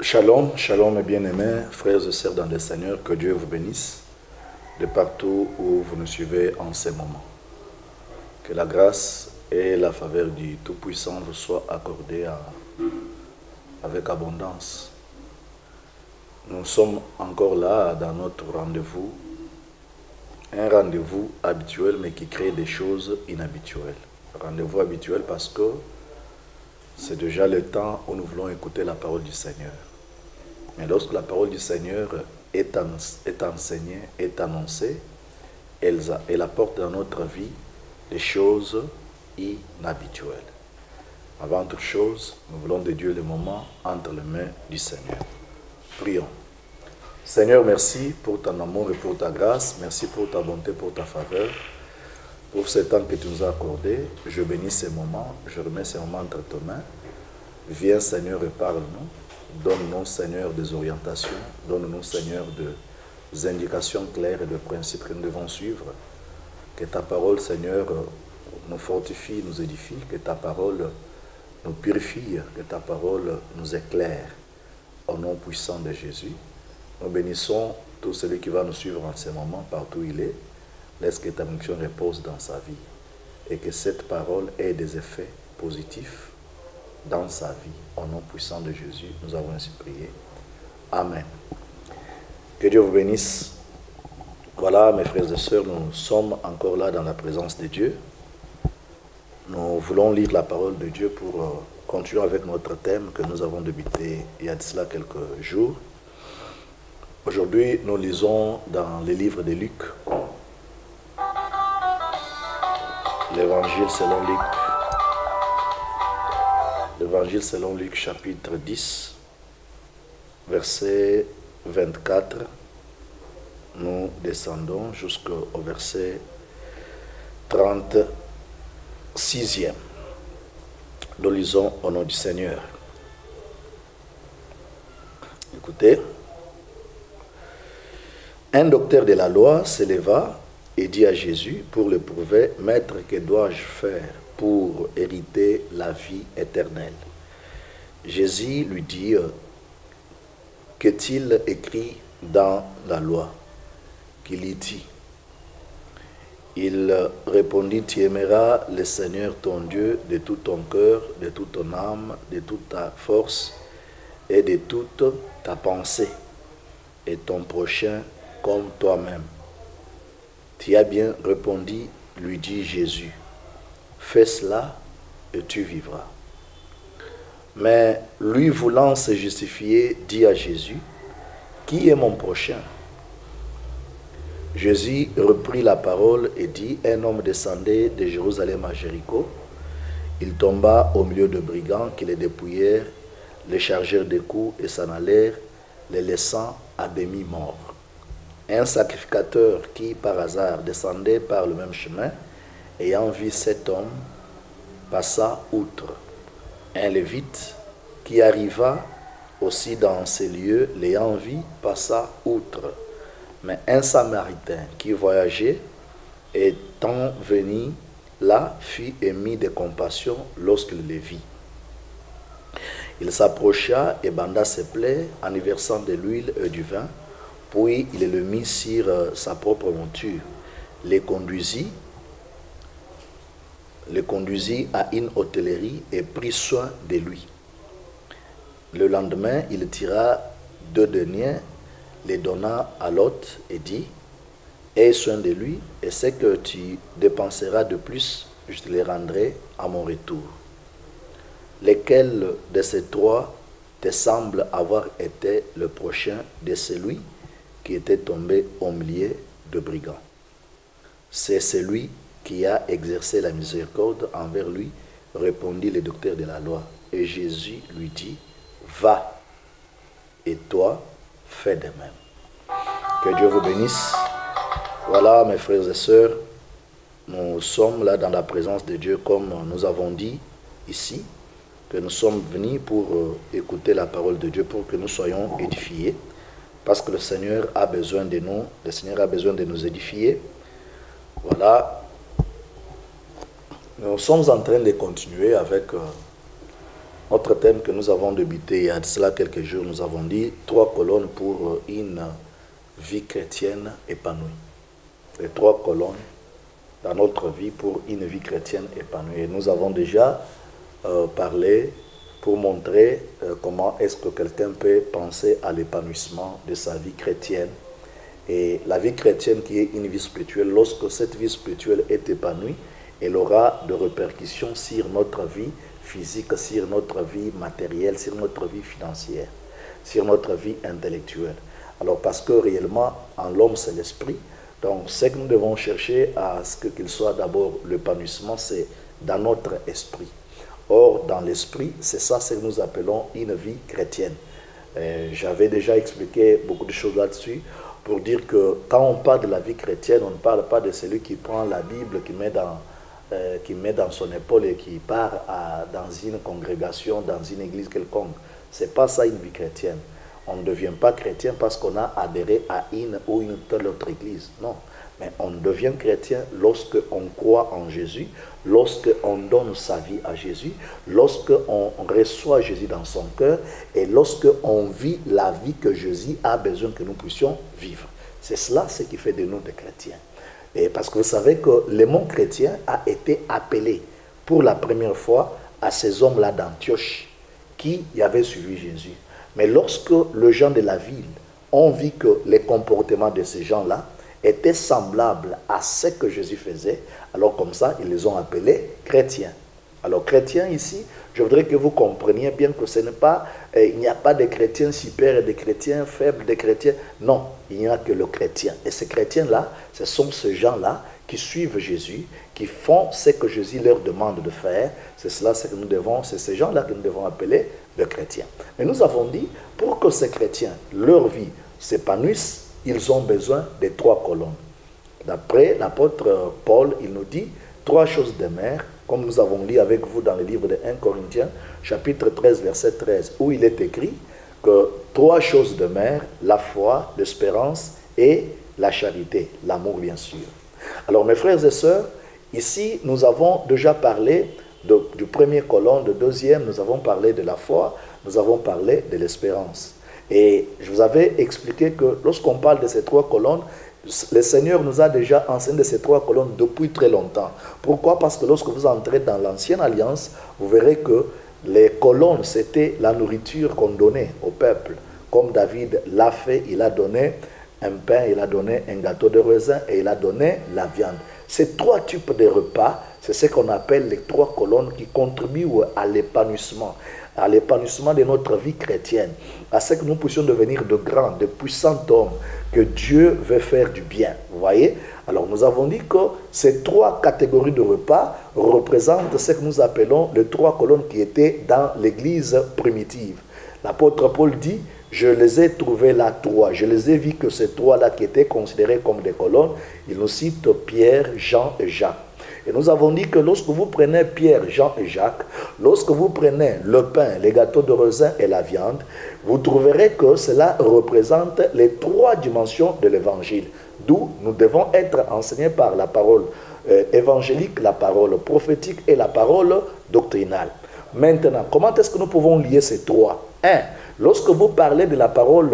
Shalom, shalom mes bien-aimés, frères et sœurs dans le Seigneur, que Dieu vous bénisse de partout où vous nous suivez en ces moments. Que la grâce et la faveur du Tout-Puissant vous soient accordées avec abondance. Nous sommes encore là dans notre rendez-vous, un rendez-vous habituel mais qui crée des choses inhabituelles. Rendez-vous habituel parce que c'est déjà le temps où nous voulons écouter la parole du Seigneur. Mais lorsque la parole du Seigneur est enseignée, est annoncée, elle apporte dans notre vie des choses inhabituelles. Avant toute chose, nous voulons de Dieu le moment entre les mains du Seigneur. Prions. Seigneur, merci pour ton amour et pour ta grâce. Merci pour ta bonté, pour ta faveur. Pour ce temps que tu nous as accordé, je bénis ces moments, je remets ces moments entre tes mains. Viens, Seigneur, et parle-nous. Donne-nous, Seigneur, des orientations. Donne-nous, Seigneur, des indications claires et des principes que nous devons suivre. Que ta parole, Seigneur, nous fortifie, nous édifie. Que ta parole nous purifie. Que ta parole nous éclaire. Au nom puissant de Jésus, nous bénissons tout celui qui va nous suivre en ce moment, partout où il est. Laisse que ta mission repose dans sa vie. Et que cette parole ait des effets positifs dans sa vie. Au nom puissant de Jésus, nous avons ainsi prié. Amen. Que Dieu vous bénisse. Voilà, mes frères et sœurs, nous sommes encore là dans la présence de Dieu. Nous voulons lire la parole de Dieu pour continuer avec notre thème que nous avons débuté il y a de cela quelques jours. Aujourd'hui, nous lisons dans les livres de Luc, l'Évangile selon Luc. L'Évangile selon Luc, chapitre 10, verset 24. Nous descendons jusqu'au verset 36e. Nous lisons au nom du Seigneur. Écoutez. Un docteur de la loi se leva et dit à Jésus, pour le prouver, « Maître, que dois-je faire pour hériter la vie éternelle ?» Jésus lui dit, « Qu'est-il écrit dans la loi ?» Qu'il y dit. Il répondit, « Tu aimeras le Seigneur ton Dieu de tout ton cœur, de toute ton âme, de toute ta force et de toute ta pensée, et ton prochain comme toi-même. » Tu as bien répondu, lui dit Jésus. Fais cela et tu vivras. Mais lui voulant se justifier, dit à Jésus, qui est mon prochain? Jésus reprit la parole et dit, un homme descendait de Jérusalem à Jéricho. Il tomba au milieu de brigands qui les dépouillèrent, les chargèrent de coups et s'en allèrent, les laissant à demi morts. Un sacrificateur qui, par hasard, descendait par le même chemin, ayant vu cet homme, passa outre. Un lévite qui arriva aussi dans ces lieux, l'ayant vu, passa outre. Mais un samaritain qui voyageait, étant venu là, fut émis de compassion lorsqu'il le vit. Il s'approcha et banda ses plaies en y versant de l'huile et du vin. Puis il le mit sur sa propre monture, le conduisit à une hôtellerie et prit soin de lui. Le lendemain, il tira 2 deniers, les donna à l'hôte et dit, « Aie soin de lui, et ce que tu dépenseras de plus, je te les rendrai à mon retour. » Lequel de ces 3 te semble avoir été le prochain de celui qui était tombé au milieu de brigands? C'est celui qui a exercé la miséricorde envers lui, répondit le docteur de la loi. Et Jésus lui dit, va, et toi, fais de même. Que Dieu vous bénisse. Voilà, mes frères et sœurs, nous sommes là dans la présence de Dieu, comme nous avons dit ici, que nous sommes venus pour écouter la parole de Dieu, pour que nous soyons édifiés. Parce que le Seigneur a besoin de nous, le Seigneur a besoin de nous édifier. Voilà. Nous sommes en train de continuer avec Notre thème que nous avons débuté il y a de cela quelques jours, nous avons dit 3 colonnes pour une vie chrétienne épanouie. Les 3 colonnes dans notre vie pour une vie chrétienne épanouie. Et nous avons déjà parlé pour montrer comment est-ce que quelqu'un peut penser à l'épanouissement de sa vie chrétienne. Et la vie chrétienne qui est une vie spirituelle, lorsque cette vie spirituelle est épanouie, elle aura de répercussions sur notre vie physique, sur notre vie matérielle, sur notre vie financière, sur notre vie intellectuelle. Alors parce que réellement, en l'homme, c'est l'esprit. Donc ce que nous devons chercher à ce qu'il soit d'abord l'épanouissement, c'est dans notre esprit. Or, dans l'esprit, c'est ça ce que nous appelons une vie chrétienne. J'avais déjà expliqué beaucoup de choses là-dessus pour dire que quand on parle de la vie chrétienne, on ne parle pas de celui qui prend la Bible, qui met dans son épaule et qui part dans une congrégation, dans une église quelconque. Ce n'est pas ça une vie chrétienne. On ne devient pas chrétien parce qu'on a adhéré à une ou une telle autre église. Non. Mais on devient chrétien lorsqu'on croit en Jésus, lorsqu'on donne sa vie à Jésus, lorsqu'on reçoit Jésus dans son cœur et lorsqu'on vit la vie que Jésus a besoin que nous puissions vivre. C'est cela ce qui fait de nous des chrétiens. Et parce que vous savez que le mot chrétien a été appelé pour la première fois à ces hommes-là d'Antioche qui avaient suivi Jésus. Mais lorsque les gens de la ville ont vu que les comportements de ces gens-là étaient semblables à ce que Jésus faisait, alors comme ça, ils les ont appelés chrétiens. Alors chrétiens ici, je voudrais que vous compreniez bien que ce n'est pas, il n'y a pas de chrétiens super et de chrétiens faibles, de chrétiens. Non, il n'y a que le chrétien. Et ces chrétiens-là, ce sont ces gens-là qui suivent Jésus, qui font ce que Jésus leur demande de faire. C'est cela que nous devons, c'est ces gens-là que nous devons appeler le chrétien. Mais nous avons dit, pour que ces chrétiens, leur vie s'épanouisse, ils ont besoin des 3 colonnes. D'après l'apôtre Paul, il nous dit 3 choses de mère, comme nous avons lu avec vous dans le livre de 1 Corinthiens, chapitre 13, verset 13, où il est écrit que 3 choses de mère, la foi, l'espérance et la charité, l'amour bien sûr. Alors mes frères et sœurs, ici nous avons déjà parlé du premier colonne, du deuxième, nous avons parlé de la foi, nous avons parlé de l'espérance. Et je vous avais expliqué que lorsqu'on parle de ces 3 colonnes, le Seigneur nous a déjà enseigné de ces 3 colonnes depuis très longtemps. Pourquoi? Parce que lorsque vous entrez dans l'ancienne alliance, vous verrez que les colonnes, c'était la nourriture qu'on donnait au peuple. Comme David l'a fait, il a donné un pain, il a donné un gâteau de raisin et il a donné la viande. Ces 3 types de repas, c'est ce qu'on appelle les 3 colonnes qui contribuent à l'épanouissement de notre vie chrétienne, à ce que nous puissions devenir de grands, de puissants hommes, que Dieu veut faire du bien. Vous voyez? Alors nous avons dit que ces 3 catégories de repas représentent ce que nous appelons les 3 colonnes qui étaient dans l'église primitive. L'apôtre Paul dit, je les ai trouvés là 3, je les ai vus que ces 3-là qui étaient considérés comme des colonnes, il nous cite Pierre, Jean et Jacques. Et nous avons dit que lorsque vous prenez Pierre, Jean et Jacques, lorsque vous prenez le pain, les gâteaux de raisin et la viande, vous trouverez que cela représente les 3 dimensions de l'évangile. D'où nous devons être enseignés par la parole évangélique, la parole prophétique et la parole doctrinale. Maintenant, comment est-ce que nous pouvons lier ces 3? 1. Lorsque vous parlez de la parole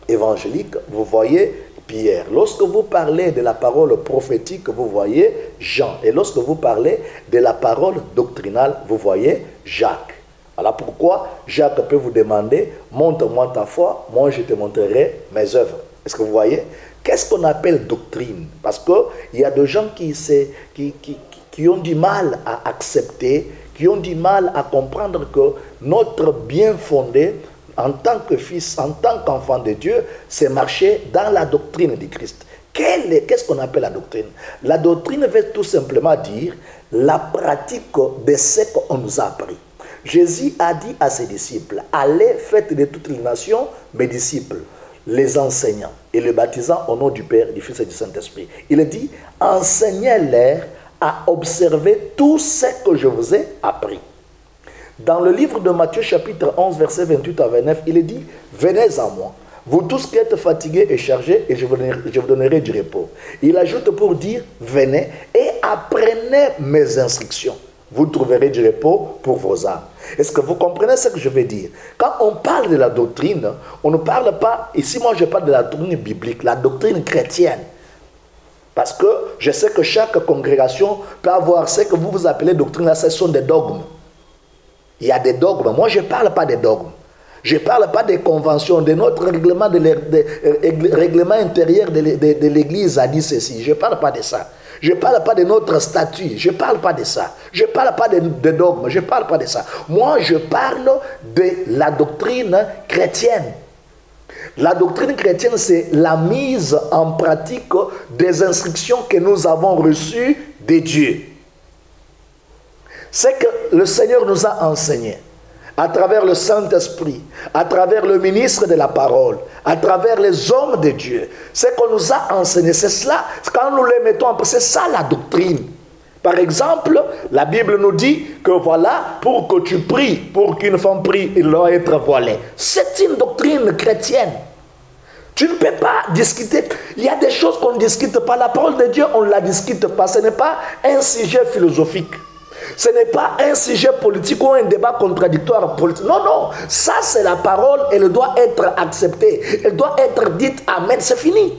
évangélique, vous voyez Pierre. Lorsque vous parlez de la parole prophétique, vous voyez Jean. Et lorsque vous parlez de la parole doctrinale, vous voyez Jacques. Voilà pourquoi Jacques peut vous demander, montre-moi ta foi, moi je te montrerai mes œuvres. Est-ce que vous voyez? Qu'est-ce qu'on appelle doctrine? Parce qu'il y a des gens qui ont du mal à accepter, qui ont du mal à comprendre que notre bien fondé, en tant que fils, en tant qu'enfant de Dieu, c'est marcher dans la doctrine du Christ. Qu'est-ce qu'on appelle la doctrine? La doctrine veut tout simplement dire la pratique de ce qu'on nous a appris. Jésus a dit à ses disciples, allez, faites de toutes les nations mes disciples, les enseignants et les baptisant au nom du Père, du Fils et du Saint-Esprit. Il dit, enseignez-leur à observer tout ce que je vous ai appris. Dans le livre de Matthieu chapitre 11, verset 28 à 29, il est dit, venez à moi, vous tous qui êtes fatigués et chargés, et je vous donnerai du repos. Il ajoute pour dire, venez et apprenez mes instructions. vous trouverez du repos pour vos âmes. Est-ce que vous comprenez ce que je veux dire? Quand on parle de la doctrine, on ne parle pas, ici moi je parle de la doctrine biblique, la doctrine chrétienne. Parce que je sais que chaque congrégation peut avoir ce que vous appelez doctrine, là, ce sont des dogmes. Il y a des dogmes. Moi, je ne parle pas des dogmes. Je ne parle pas des conventions, de notre règlement, règlement intérieur de l'Église a dit ceci. Je ne parle pas de ça. Je ne parle pas de notre statut. Je ne parle pas de ça. Je ne parle pas de dogmes. Je ne parle pas de ça. Moi, je parle de la doctrine chrétienne. La doctrine chrétienne, c'est la mise en pratique des instructions que nous avons reçues de Dieu. C'est que le Seigneur nous a enseigné à travers le Saint-Esprit, à travers le ministre de la parole, à travers les hommes de Dieu. C'est qu'on nous a enseigné. C'est cela, quand nous les mettons en place, c'est ça la doctrine. Par exemple, la Bible nous dit que voilà, pour que tu pries, pour qu'une femme prie, il doit être voilée. C'est une doctrine chrétienne. Tu ne peux pas discuter. Il y a des choses qu'on ne discute pas. La parole de Dieu, on ne la discute pas. Ce n'est pas un sujet philosophique. Ce n'est pas un sujet politique ou un débat contradictoire politique. Non, non. Ça, c'est la parole. Elle doit être acceptée. Elle doit être dite. Amen. C'est fini.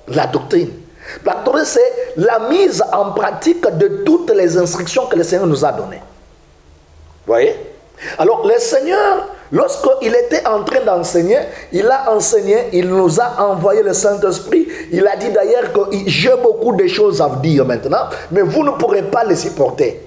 La doctrine. La doctrine, c'est la mise en pratique de toutes les instructions que le Seigneur nous a données. Vous voyez? Alors, le Seigneur, lorsqu'il était en train d'enseigner, il a enseigné, il nous a envoyé le Saint-Esprit. Il a dit d'ailleurs que j'ai beaucoup de choses à vous dire maintenant, mais vous ne pourrez pas les supporter.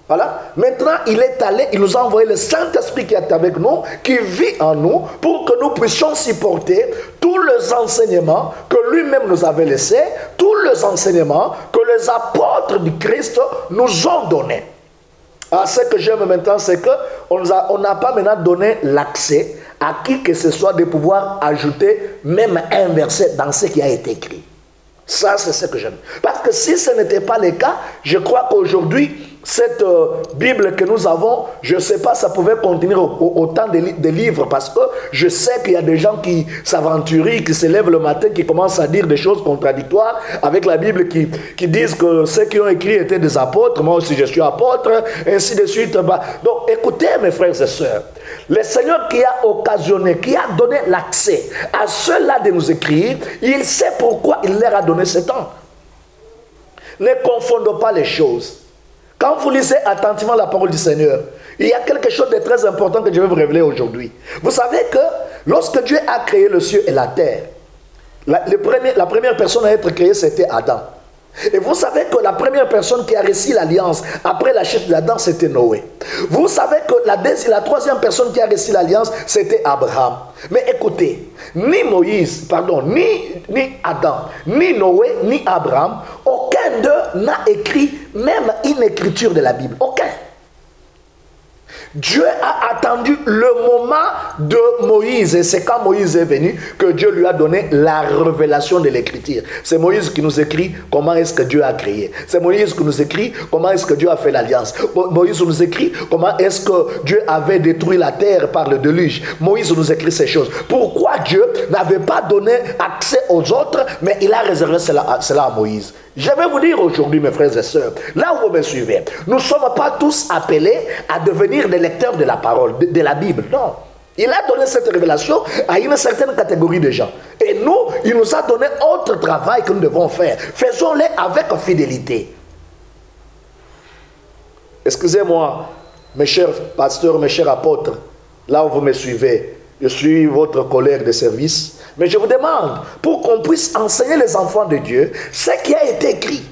Voilà. Maintenant, il est allé, il nous a envoyé le Saint-Esprit qui est avec nous, qui vit en nous, pour que nous puissions supporter tous les enseignements que lui-même nous avait laissés, tous les enseignements que les apôtres du Christ nous ont donnés. Alors, ce que j'aime maintenant, c'est qu'on n'a pas maintenant donné l'accès à qui que ce soit de pouvoir ajouter même un verset dans ce qui a été écrit. Ça, c'est ce que j'aime. Parce que si ce n'était pas le cas, je crois qu'aujourd'hui, cette Bible que nous avons, je ne sais pas, ça pouvait contenir autant de livres, parce que je sais qu'il y a des gens qui s'aventurent, qui se lèvent le matin, qui commencent à dire des choses contradictoires avec la Bible, qui disent que ceux qui ont écrit étaient des apôtres, moi aussi je suis apôtre, ainsi de suite. Donc écoutez mes frères et sœurs, le Seigneur qui a occasionné, qui a donné l'accès à ceux-là de nous écrire, il sait pourquoi il leur a donné ce temps. Ne confondons pas les choses. Quand vous lisez attentivement la parole du Seigneur, il y a quelque chose de très important que je vais vous révéler aujourd'hui. Vous savez que lorsque Dieu a créé le ciel et la terre, la première personne à être créée, c'était Adam. Et vous savez que la première personne qui a réussi l'alliance après la chute d'Adam, c'était Noé. Vous savez que la troisième personne qui a réussi l'alliance, c'était Abraham. Mais écoutez, ni Moïse, pardon, ni Adam, ni Noé, ni Abraham, aucun d'eux n'a écrit même une écriture de la Bible. Aucun. Dieu a attendu le moment de Moïse, et c'est quand Moïse est venu que Dieu lui a donné la révélation de l'écriture. C'est Moïse qui nous écrit comment est-ce que Dieu a créé. C'est Moïse qui nous écrit comment est-ce que Dieu a fait l'alliance. Moïse nous écrit comment est-ce que Dieu avait détruit la terre par le déluge. Moïse nous écrit ces choses. Pourquoi Dieu n'avait pas donné accès aux autres, mais il a réservé cela à Moïse? Je vais vous dire aujourd'hui, mes frères et sœurs, là où vous me suivez, nous ne sommes pas tous appelés à devenir des lecteurs de la parole, de la Bible. Non. Il a donné cette révélation à une certaine catégorie de gens. Et nous, il nous a donné autre travail que nous devons faire. Faisons-le avec fidélité. Excusez-moi, mes chers pasteurs, mes chers apôtres, là où vous me suivez, je suis votre collègue de service. Mais je vous demande, pour qu'on puisse enseigner les enfants de Dieu, ce qui a été écrit,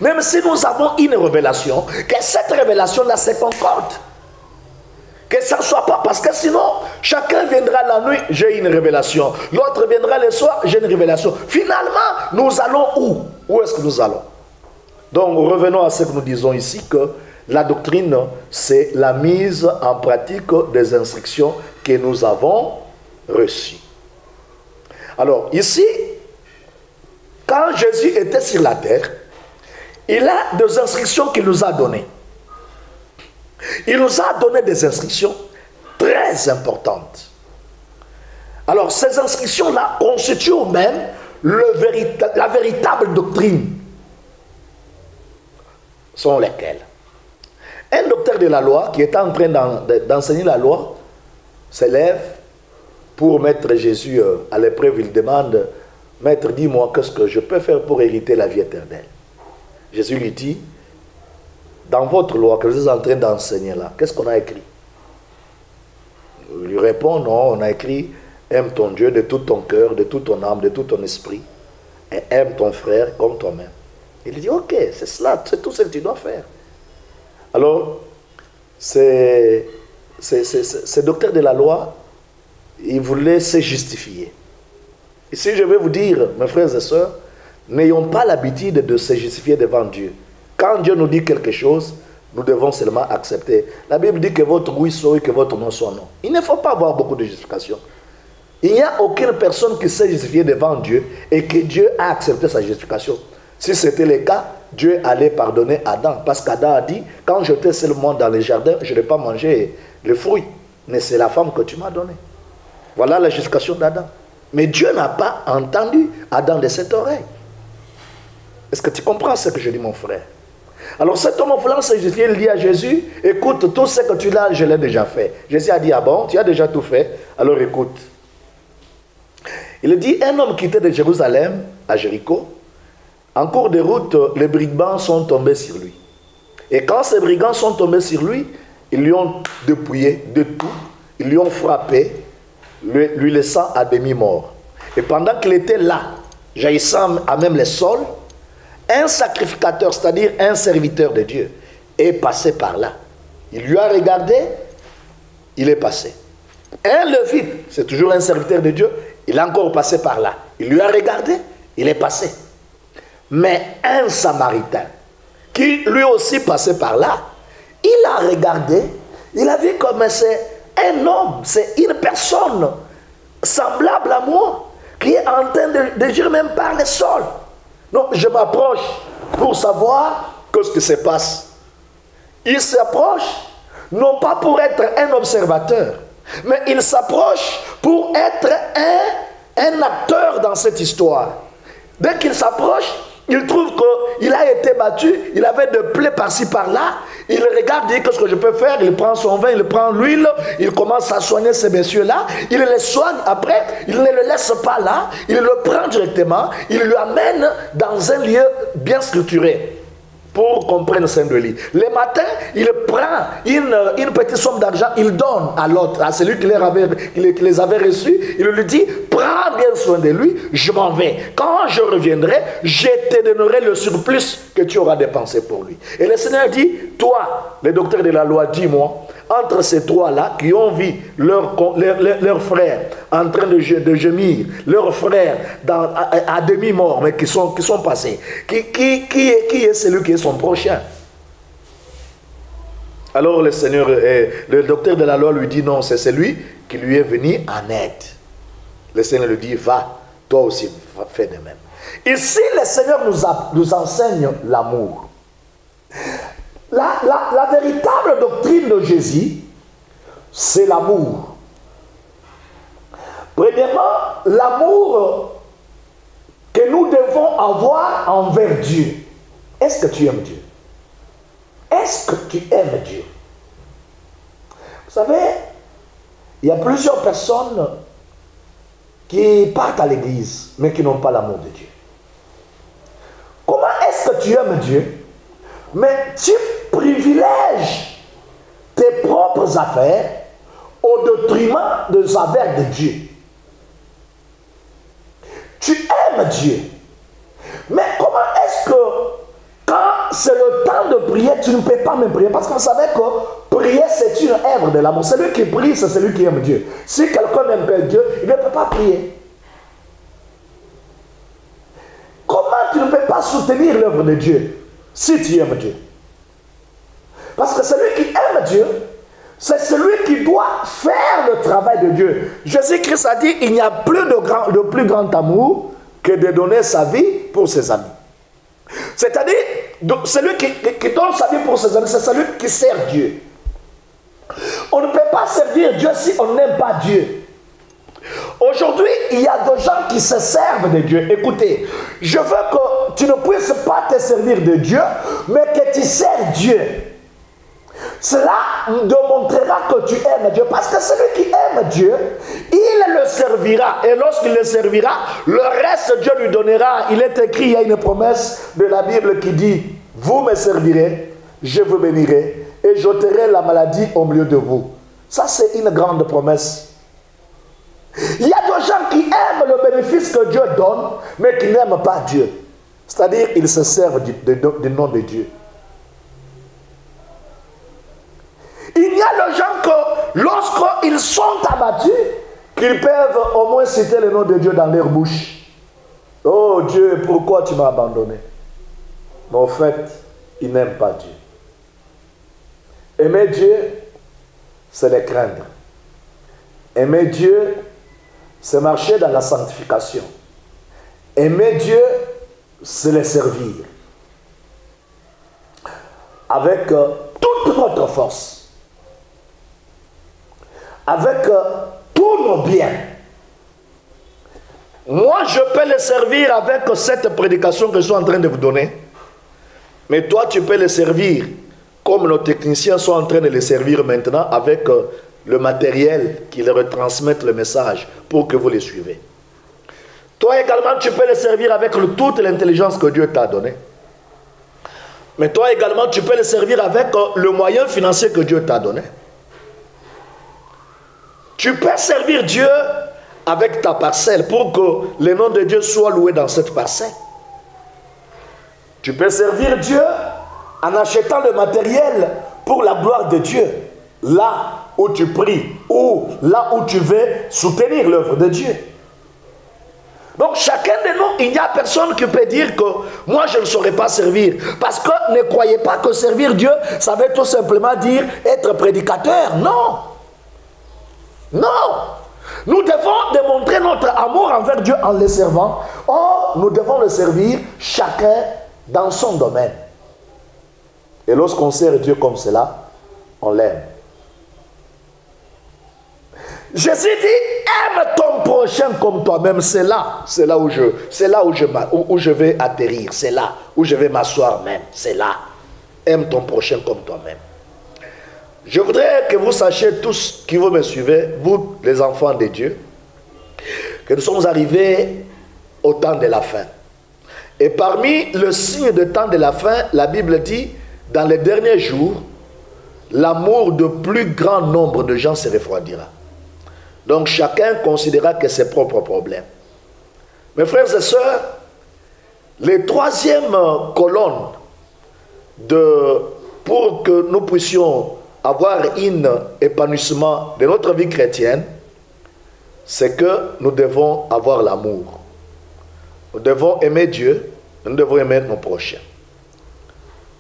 même si nous avons une révélation, que cette révélation-là se concorde. Que ça ne soit pas, parce que sinon, chacun viendra la nuit, j'ai une révélation. L'autre viendra le soir, j'ai une révélation. Finalement, nous allons où? Où est-ce que nous allons? Donc, revenons à ce que nous disons ici, que la doctrine, c'est la mise en pratique des instructions que nous avons reçues. Alors, ici, quand Jésus était sur la terre, il a des instructions qu'il nous a données. Il nous a donné des instructions très importantes. Alors, ces instructions-là constituent même la véritable doctrine. sont lesquels? Un docteur de la loi qui est en train d'enseigner la loi se lève pour mettre Jésus à l'épreuve. Il demande, Maître, dis-moi, qu'est-ce que je peux faire pour hériter la vie éternelle? Jésus lui dit, dans votre loi que vous êtes en train d'enseigner là, qu'est-ce qu'on a écrit? Il lui répond, non, on a écrit, aime ton Dieu de tout ton cœur, de toute ton âme, de tout ton esprit, et aime ton frère comme toi-même. Il dit, ok, c'est cela, c'est tout ce que tu dois faire. Alors, ces docteurs de la loi, ils voulaient se justifier. Ici, je vais vous dire, mes frères et sœurs, n'ayons pas l'habitude de se justifier devant Dieu. Quand Dieu nous dit quelque chose, nous devons seulement accepter. La Bible dit que votre oui soit oui, que votre non soit non. Il ne faut pas avoir beaucoup de justification. Il n'y a aucune personne qui s'est justifiée devant Dieu et que Dieu a accepté sa justification. Si c'était le cas, Dieu allait pardonner Adam. Parce qu'Adam a dit, quand j'étais seulement dans les jardins, je n'ai pas mangé le fruit. Mais c'est la femme que tu m'as donnée. Voilà la justification d'Adam. Mais Dieu n'a pas entendu Adam de cette oreille. Est-ce que tu comprends ce que je dis, mon frère? Alors cet homme voulant se justifier, il dit à Jésus, écoute, tout ce que tu as, je l'ai déjà fait. Jésus a dit, ah bon, tu as déjà tout fait? Alors écoute. Il dit, un homme quittait de Jérusalem à Jéricho. En cours de route, les brigands sont tombés sur lui. Et quand ces brigands sont tombés sur lui, ils lui ont dépouillé de tout. Ils lui ont frappé, lui laissant à demi-mort. Et pendant qu'il était là, jaillissant à même les sols, un sacrificateur, c'est-à-dire un serviteur de Dieu, est passé par là. Il lui a regardé, il est passé. Un Lévite, c'est toujours un serviteur de Dieu, il a encore passé par là. Il lui a regardé, il est passé. Mais un Samaritain, qui lui aussi passait par là, il a regardé, il a vu comme c'est un homme, c'est une personne semblable à moi, qui est en train de gérer même par le sol. Donc je m'approche pour savoir ce qui se passe. Il s'approche, non pas pour être un observateur, mais il s'approche pour être un acteur dans cette histoire. Dès qu'il s'approche, il trouve qu'il a été battu, il avait des plaies par-ci par-là, il regarde, il dit qu'est-ce que je peux faire, il prend son vin, il prend l'huile, il commence à soigner ces messieurs-là, il les soigne, après, il ne le laisse pas là, il le prend directement, il le amène dans un lieu bien structuré pour qu'on prenne soin de lui. Le matin, il prend une petite somme d'argent, il donne à l'autre, à celui qui les avait reçus, il lui dit, prends bien soin de lui, je m'en vais. Quand je reviendrai, je te donnerai le surplus que tu auras dépensé pour lui. Et le Seigneur dit, toi, le docteur de la loi, dis-moi, entre ces trois-là qui ont vu leur frère en train de gémir, leur frère à demi-mort, mais qui sont passés, qui est celui qui est son prochain? Alors le Seigneur, le docteur de la loi lui dit non, c'est celui qui lui est venu en aide. Le Seigneur lui dit, va, toi aussi fais de même. Ici, le Seigneur nous enseigne l'amour. La véritable doctrine de Jésus, c'est l'amour. Premièrement, l'amour que nous devons avoir envers Dieu. Est-ce que tu aimes Dieu? Est-ce que tu aimes Dieu? Vous savez, il y a plusieurs personnes qui partent à l'église, mais qui n'ont pas l'amour de Dieu. Comment est-ce que tu aimes Dieu? Mais tu privilèges tes propres affaires au détriment des affaires de Dieu. Tu aimes Dieu. Mais comment est-ce que quand c'est le temps de prier, tu ne peux pas même prier? Parce que vous savez que prier, c'est une œuvre de l'amour. Celui qui prie, c'est celui qui aime Dieu. Si quelqu'un n'aime pas Dieu, il ne peut pas prier. Comment tu ne peux pas soutenir l'œuvre de Dieu si tu aimes Dieu? Parce que celui qui aime Dieu, c'est celui qui doit faire le travail de Dieu. Jésus-Christ a dit, il n'y a plus de plus grand amour que de donner sa vie pour ses amis. C'est-à-dire, celui qui donne sa vie pour ses amis, c'est celui qui sert Dieu. On ne peut pas servir Dieu si on n'aime pas Dieu. Aujourd'hui, il y a des gens qui se servent de Dieu. Écoutez, je veux que tu ne puisses pas te servir de Dieu, mais que tu sers Dieu. Cela démontrera que tu aimes Dieu. Parce que celui qui aime Dieu, il le servira. Et lorsqu'il le servira, le reste Dieu lui donnera. Il est écrit, il y a une promesse de la Bible qui dit, vous me servirez, je vous bénirai, et j'ôterai la maladie au milieu de vous. Ça, c'est une grande promesse. Il y a des gens qui aiment le bénéfice que Dieu donne, mais qui n'aiment pas Dieu. C'est-à-dire, ils se servent du nom de Dieu. Il y a des gens que, lorsqu'ils sont abattus, qu'ils peuvent au moins citer le nom de Dieu dans leur bouche. Oh Dieu, pourquoi tu m'as abandonné? Mais en fait, ils n'aiment pas Dieu. Aimer Dieu, c'est le craindre. Aimer Dieu, c'est marcher dans la sanctification. Aimer Dieu, c'est le servir. Avec toute notre force. Avec tous nos biens. Moi, je peux le servir avec cette prédication que je suis en train de vous donner. Mais toi, tu peux le servir comme nos techniciens sont en train de le servir maintenant avec le matériel qui leur retransmettent le message pour que vous les suivez. Toi également, tu peux le servir avec toute l'intelligence que Dieu t'a donnée. Mais toi également, tu peux le servir avec le moyen financier que Dieu t'a donné. Tu peux servir Dieu avec ta parcelle pour que le nom de Dieu soit loué dans cette parcelle. Tu peux servir Dieu en achetant le matériel pour la gloire de Dieu. Là où tu pries ou là où tu veux soutenir l'œuvre de Dieu. Donc chacun de nous, il n'y a personne qui peut dire que moi je ne saurais pas servir. Parce que ne croyez pas que servir Dieu, ça veut tout simplement dire être prédicateur. Non. Non. Nous devons démontrer notre amour envers Dieu en le servant. Or, nous devons le servir chacun dans son domaine. Et lorsqu'on sert Dieu comme cela, on l'aime. Jésus dit, aime ton prochain comme toi-même. C'est là où je vais atterrir. C'est là où je vais m'asseoir même. C'est là. Aime ton prochain comme toi-même. Je voudrais que vous sachiez tous qui vous me suivez, vous les enfants de Dieu, que nous sommes arrivés au temps de la fin. Et parmi le signe de temps de la fin, la Bible dit, dans les derniers jours, l'amour de plus grand nombre de gens se refroidira. Donc chacun considérera que ses propres problèmes. Mes frères et sœurs, les troisièmes colonnes pour que nous puissions avoir un épanouissement de notre vie chrétienne, c'est que nous devons avoir l'amour. Nous devons aimer Dieu, nous devons aimer nos prochains.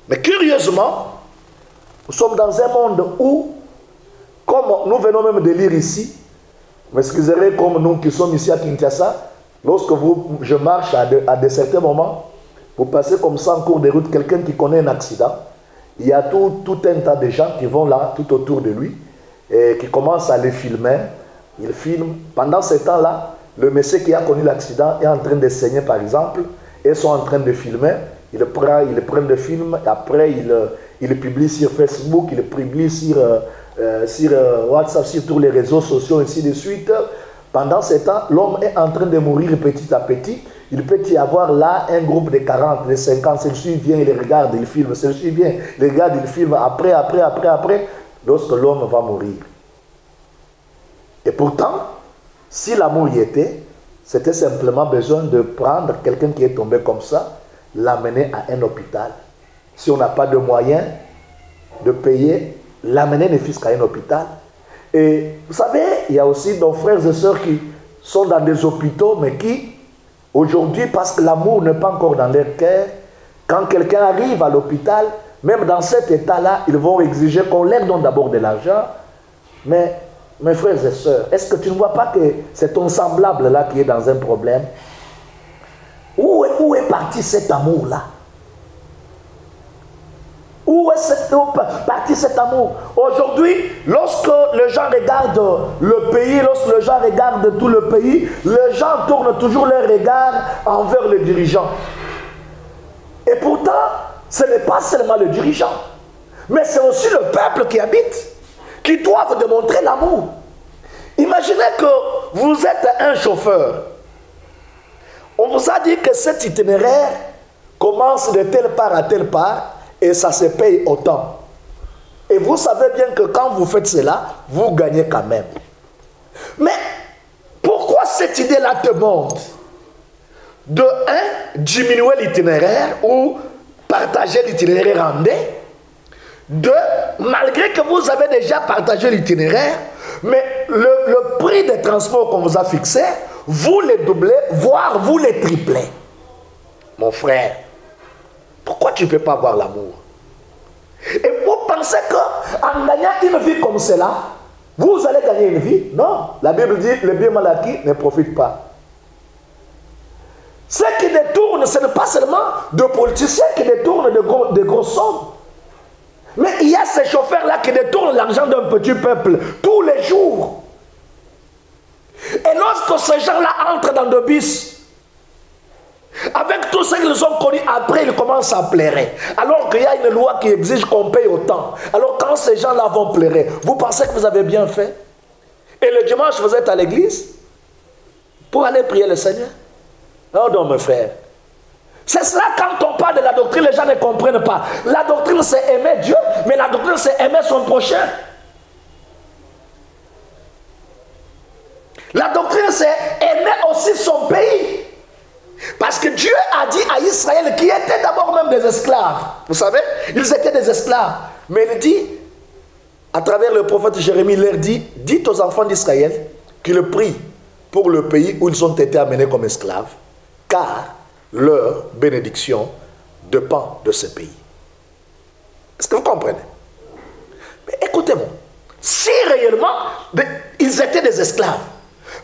Mais curieusement, nous sommes dans un monde où, comme nous venons même de lire ici, vous m'excuserez comme nous qui sommes ici à Kinshasa, lorsque je marche à de certains moments, vous passez comme ça en cours de route, quelqu'un qui connaît un accident, il y a tout un tas de gens qui vont là, tout autour de lui, et qui commencent à les filmer. Ils filment. Pendant ce temps-là, le monsieur qui a connu l'accident est en train de saigner, par exemple, et sont en train de filmer. Ils prennent le film, et après ils publient sur Facebook, ils publient sur WhatsApp, sur tous les réseaux sociaux, ainsi de suite. Pendant ce temps, l'homme est en train de mourir petit à petit. Il peut y avoir là un groupe de 40, de 50, celui-ci vient, il regarde, il filme, celui-ci vient, il regarde, il filme, après, lorsque l'homme va mourir. Et pourtant, si l'amour y était, c'était simplement besoin de prendre quelqu'un qui est tombé comme ça, l'amener à un hôpital. Si on n'a pas de moyens de payer, l'amener ne fût qu'à un hôpital. Et vous savez, il y a aussi nos frères et sœurs qui sont dans des hôpitaux, mais qui, aujourd'hui, parce que l'amour n'est pas encore dans leur cœur, quand quelqu'un arrive à l'hôpital, même dans cet état-là, ils vont exiger qu'on leur donne d'abord de l'argent. Mais, mes frères et sœurs, est-ce que tu ne vois pas que c'est ton semblable là qui est dans un problème? Où est parti cet amour-là? Où est parti cet amour? Aujourd'hui, lorsque les gens regardent le pays, lorsque les gens regardent tout le pays, les gens tournent toujours leur regard envers les dirigeants. Et pourtant, ce n'est pas seulement le dirigeant, mais c'est aussi le peuple qui habite, qui doivent démontrer l'amour. Imaginez que vous êtes un chauffeur. On vous a dit que cet itinéraire commence de telle part à telle part et ça se paye autant. Et vous savez bien que quand vous faites cela, vous gagnez quand même. Mais pourquoi cette idée-là te monte? De diminuer l'itinéraire ou partager l'itinéraire en deux. De, malgré que vous avez déjà partagé l'itinéraire, mais le prix des transports qu'on vous a fixé, vous les doublez, voire vous les triplez. Mon frère, pourquoi tu ne peux pas avoir l'amour? Et vous pensez qu'en gagnant une vie comme cela, vous allez gagner une vie? Non. La Bible dit, le bien mal acquis ne profite pas. Ceux qui détournent, ce n'est pas seulement de politiciens qui détournent de grosses sommes. Mais il y a ces chauffeurs-là qui détournent l'argent d'un petit peuple tous les jours. Et lorsque ces gens-là entrent dans le bus, avec tout ce qu'ils ont connu, après ils commencent à pleurer. Alors qu'il y a une loi qui exige qu'on paye autant. Alors quand ces gens-là vont pleurer, vous pensez que vous avez bien fait? Et le dimanche, vous êtes à l'église pour aller prier le Seigneur? Non, non, mes frères. C'est cela, quand on parle de la doctrine, les gens ne comprennent pas. La doctrine, c'est aimer Dieu, mais la doctrine, c'est aimer son prochain. La doctrine, c'est aimer aussi son pays. Parce que Dieu a dit à Israël, qui étaient d'abord même des esclaves. Vous savez, ils étaient des esclaves. Mais il dit, à travers le prophète Jérémie, il leur dit, dites aux enfants d'Israël qu'ils prient pour le pays où ils ont été amenés comme esclaves, car leur bénédiction dépend de ce pays. Est-ce que vous comprenez? Mais écoutez-moi, si réellement ils étaient des esclaves,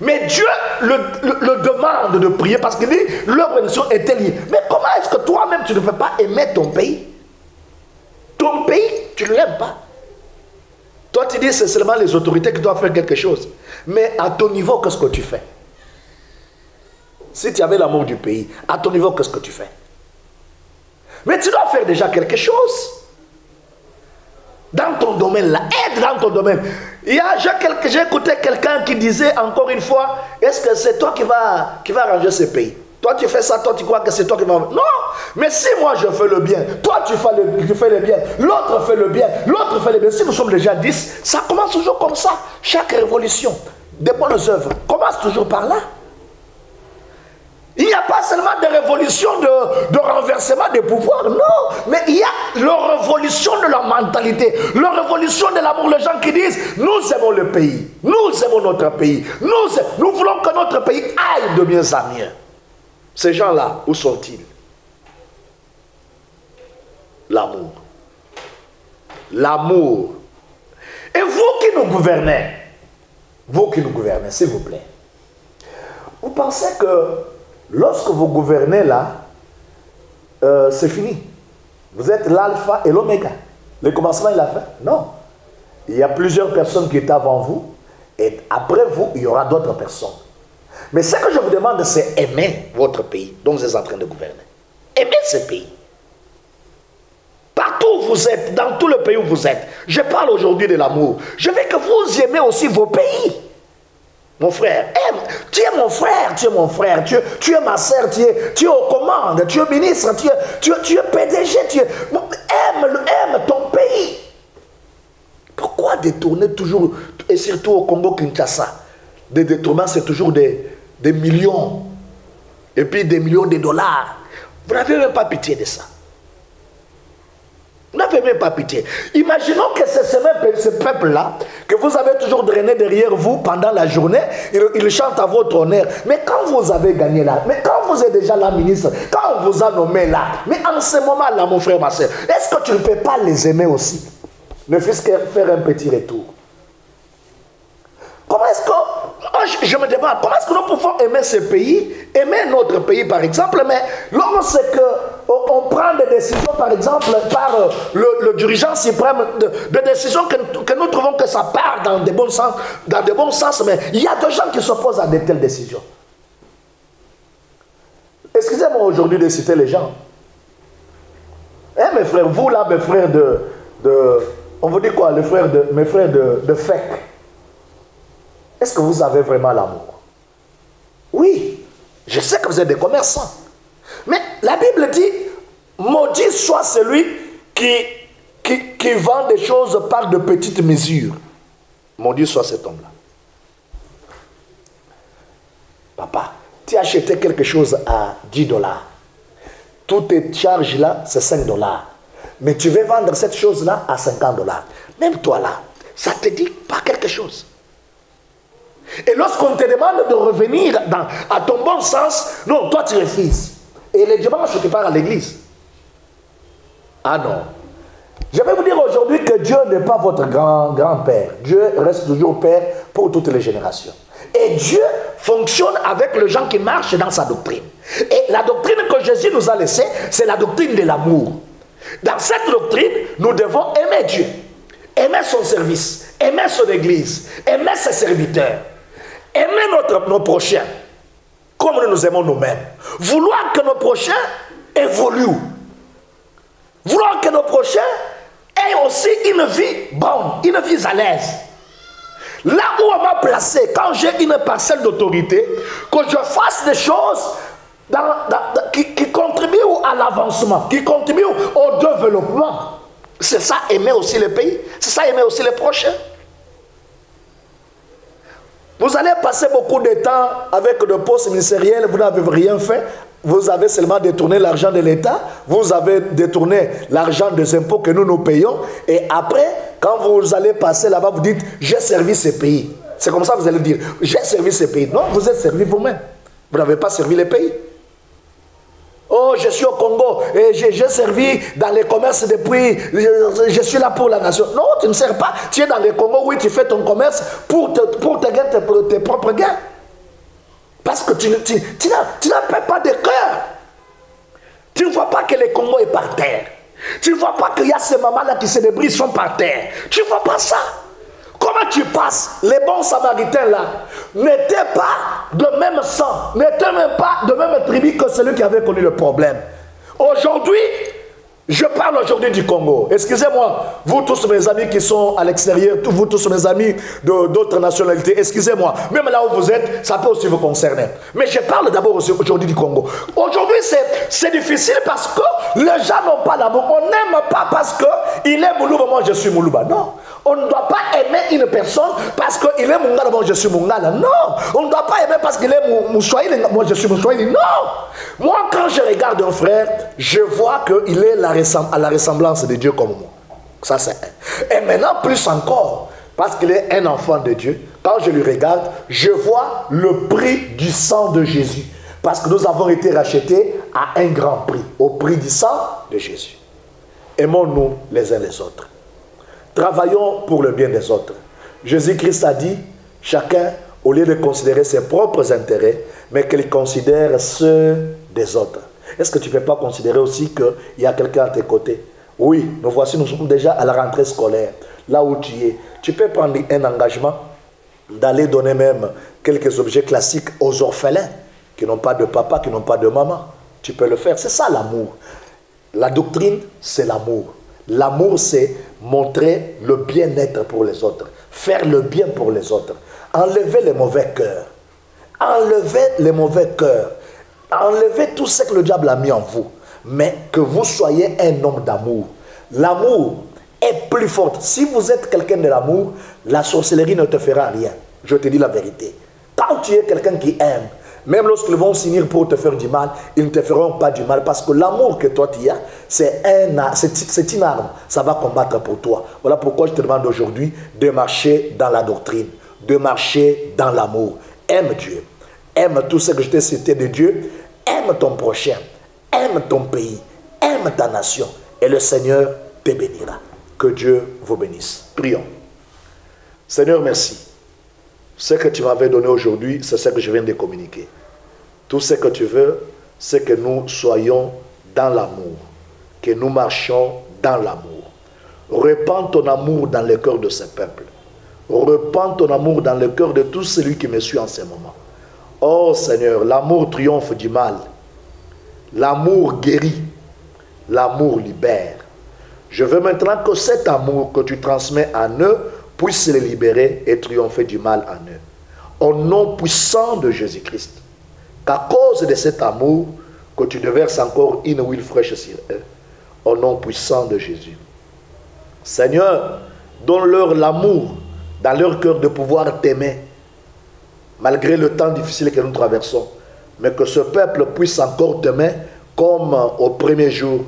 mais Dieu le demande de prier parce qu'il dit leur bénédiction était liée. Mais comment est-ce que toi-même tu ne peux pas aimer ton pays? Ton pays, tu ne l'aimes pas. Toi tu dis c'est seulement les autorités qui doivent faire quelque chose. Mais à ton niveau, qu'est-ce que tu fais? Si tu avais l'amour du pays, à ton niveau, qu'est-ce que tu fais? Mais tu dois faire déjà quelque chose. Dans ton domaine, là, aide dans ton domaine. J'ai écouté quelqu'un qui disait encore une fois, est-ce que c'est toi qui va arranger ce pays? Toi tu fais ça, toi tu crois que c'est toi qui va... Non, mais si moi je fais le bien, toi tu fais le bien, l'autre fait le bien, l'autre fait le bien. Si nous sommes déjà 10, ça commence toujours comme ça. Chaque révolution, des bonnes œuvres, commence toujours par là. Il n'y a pas seulement de révolution de renversement des pouvoirs, non. Mais il y a la révolution de la mentalité, la révolution de l'amour. Les gens qui disent, nous aimons le pays, nous aimons notre pays, nous voulons que notre pays aille de mieux en mieux. Ces gens-là, où sont-ils? L'amour. L'amour. Et vous qui nous gouvernez, s'il vous plaît, vous pensez que lorsque vous gouvernez là, c'est fini. Vous êtes l'alpha et l'oméga. Le commencement et la fin? Non. Il y a plusieurs personnes qui étaient avant vous, et après vous, il y aura d'autres personnes. Mais ce que je vous demande, c'est aimer votre pays dont vous êtes en train de gouverner. Aimez ce pays. Partout où vous êtes, dans tout le pays où vous êtes. Je parle aujourd'hui de l'amour. Je veux que vous aimez aussi vos pays. Mon frère, aime. Tu es mon frère, tu es mon frère, tu es ma soeur, tu es aux commandes, tu es ministre, tu es PDG, aime ton pays. Pourquoi détourner toujours, et surtout au Congo-Kinshasa, des détournements, c'est toujours des millions, et puis des millions de dollars. Vous n'avez même pas pitié de ça. Vous n'avez même pas pitié. Imaginons que c'est ce peuple-là, que vous avez toujours drainé derrière vous pendant la journée, il chante à votre honneur. Mais quand vous avez gagné là, mais quand vous êtes déjà là, ministre, quand on vous a nommé là, mais en ce moment-là, mon frère, ma soeur, est-ce que tu ne peux pas les aimer aussi? Ne fût-ce que faire un petit retour. Comment est-ce que... Je me demande, comment est-ce que nous pouvons aimer ce pays, aimer notre pays par exemple, mais lorsque on prend des décisions par exemple par le dirigeant suprême, de décisions que nous trouvons que ça part dans de bons sens, mais il y a des gens qui s'opposent à de telles décisions. Excusez-moi aujourd'hui de citer les gens. mes frères, vous là, mes frères on vous dit quoi, mes frères de FEC, est-ce que vous avez vraiment l'amour? Oui, je sais que vous êtes des commerçants. Mais la Bible dit, maudit soit celui qui vend des choses par de petites mesures. Maudit soit cet homme-là. Papa, tu as acheté quelque chose à 10 $. Toutes tes charges là, c'est 5 $. Mais tu veux vendre cette chose-là à 50 $. Même toi là, ça te dit pas quelque chose. Et lorsqu'on te demande de revenir à ton bon sens, non, toi tu refuses. Et les dimanches, tu pars à l'église. Ah non. Je vais vous dire aujourd'hui que Dieu n'est pas votre grand-père. Dieu reste toujours Père pour toutes les générations. Et Dieu fonctionne avec les gens qui marchent dans sa doctrine. Et la doctrine que Jésus nous a laissée, c'est la doctrine de l'amour. Dans cette doctrine, nous devons aimer Dieu, aimer son service, aimer son église, aimer ses serviteurs, aimer nos prochains, comme nous nous aimons nous-mêmes. Vouloir que nos prochains évoluent. Vouloir que nos prochains aient aussi une vie bonne, une vie à l'aise. Là où on m'a placé, quand j'ai une parcelle d'autorité, que je fasse des choses qui contribuent à l'avancement, qui contribuent au développement. C'est ça aimer aussi le pays, c'est ça aimer aussi les prochains. Vous allez passer beaucoup de temps avec des postes ministériels, vous n'avez rien fait, vous avez seulement détourné l'argent de l'État, vous avez détourné l'argent des impôts que nous payons, et après, quand vous allez passer là-bas, vous dites, j'ai servi ce pays. C'est comme ça que vous allez dire, j'ai servi ce pays. Non, vous êtes servi vous-même. Vous n'avez pas servi les pays. Oh, je suis au Congo et j'ai servi dans les commerces depuis, je suis là pour la nation. Non, tu ne sers pas. Tu es dans le Congo, oui, tu fais ton commerce pour tes propres gains. Parce que tu n'as pas de cœur. Tu ne vois pas que le Congo est par terre. Tu ne vois pas qu'il y a ces mamans-là qui se débrouillent, sont par terre. Tu ne vois pas ça. Comment tu passes? Les bons samaritains là n'étaient pas de même sang, n'étaient même pas de même tribu que celui qui avait connu le problème. Aujourd'hui, je parle aujourd'hui du Congo. Excusez-moi, vous tous mes amis qui sont à l'extérieur, vous tous mes amis d'autres nationalités, excusez-moi, même là où vous êtes, ça peut aussi vous concerner. Mais je parle d'abord aujourd'hui du Congo. Aujourd'hui, c'est difficile parce que les gens n'ont pas d'amour. On n'aime pas parce qu'il est Moulouba, moi je suis Moulouba. Non. On ne doit pas aimer une personne parce qu'il est Mungala, moi je suis Mungala. Non. On ne doit pas aimer parce qu'il est Moussouaïli, moi je suis Moussouaïli. Non. Moi, quand je regarde un frère, je vois qu'il est à la ressemblance de Dieu comme moi. Ça, c'est un. Et maintenant, plus encore, parce qu'il est un enfant de Dieu, quand je lui regarde, je vois le prix du sang de Jésus. Parce que nous avons été rachetés à un grand prix, au prix du sang de Jésus. Aimons-nous les uns les autres. Travaillons pour le bien des autres. Jésus-Christ a dit, chacun, au lieu de considérer ses propres intérêts, mais qu'il considère ceux des autres. Est-ce que tu ne peux pas considérer aussi qu'il y a quelqu'un à tes côtés? Oui, nous sommes déjà à la rentrée scolaire, là où tu es. Tu peux prendre un engagement d'aller donner même quelques objets classiques aux orphelins qui n'ont pas de papa, qui n'ont pas de maman. Tu peux le faire, c'est ça l'amour. La doctrine, c'est l'amour. L'amour, c'est montrer le bien-être pour les autres, faire le bien pour les autres, enlever les mauvais cœurs, enlever les mauvais cœurs, enlever tout ce que le diable a mis en vous, mais que vous soyez un homme d'amour. L'amour est plus fort. Si vous êtes quelqu'un de l'amour, la sorcellerie ne te fera rien. Je te dis la vérité. Quand tu es quelqu'un qui aime, même lorsqu'ils vont s'unir pour te faire du mal, ils ne te feront pas du mal. Parce que l'amour que toi tu as, c'est une arme. Ça va combattre pour toi. Voilà pourquoi je te demande aujourd'hui de marcher dans la doctrine, de marcher dans l'amour. Aime Dieu. Aime tout ce que je t'ai cité de Dieu. Aime ton prochain. Aime ton pays. Aime ta nation. Et le Seigneur te bénira. Que Dieu vous bénisse. Prions. Seigneur, merci. Ce que tu m'avais donné aujourd'hui, c'est ce que je viens de communiquer. Tout ce que tu veux, c'est que nous soyons dans l'amour, que nous marchions dans l'amour. Répands ton amour dans le cœur de ce peuple. Répands ton amour dans le cœur de tout celui qui me suit en ce moment. Oh Seigneur, l'amour triomphe du mal. L'amour guérit. L'amour libère. Je veux maintenant que cet amour que tu transmets en eux puisse les libérer et triompher du mal en eux. Au nom puissant de Jésus-Christ, qu'à cause de cet amour, que tu déverses encore une huile fraîche sur eux, au nom puissant de Jésus. Seigneur, donne-leur l'amour dans leur cœur de pouvoir t'aimer, malgré le temps difficile que nous traversons, mais que ce peuple puisse encore t'aimer comme au premier jour.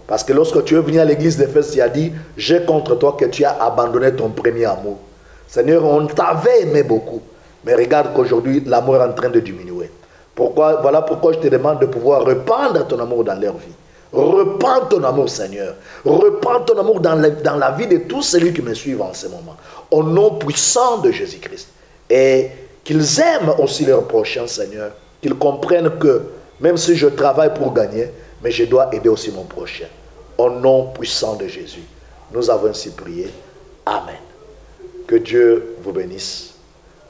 Parce que lorsque tu es venu à l'église d'Éphèse, tu as dit, j'ai contre toi que tu as abandonné ton premier amour. Seigneur, on t'avait aimé beaucoup, mais regarde qu'aujourd'hui, l'amour est en train de diminuer. Voilà pourquoi je te demande de pouvoir répandre ton amour dans leur vie. Repends ton amour, Seigneur. Repends ton amour dans la vie de tous ceux qui me suivent en ce moment. Au nom puissant de Jésus-Christ. Et qu'ils aiment aussi leurs prochains, Seigneur. Qu'ils comprennent que même si je travaille pour gagner, mais je dois aider aussi mon prochain. Au nom puissant de Jésus. Nous avons ainsi prié. Amen. Que Dieu vous bénisse.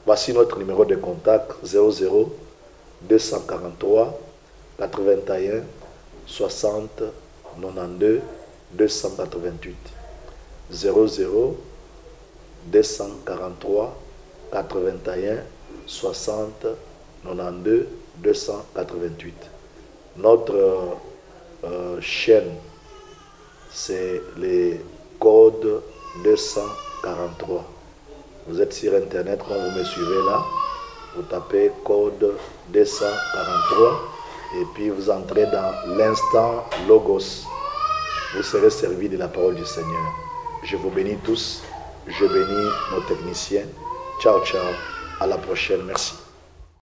Voici notre numéro de contact 00 243 81 60 92 288 00 243 81 60 92 288. Notre chaîne, c'est les codes 243. Vous êtes sur internet, quand vous me suivez là, vous tapez code 243 et puis vous entrez dans l'instant Logos. Vous serez servi de la parole du Seigneur. Je vous bénis tous. Je bénis nos techniciens. Ciao, ciao. À la prochaine. Merci.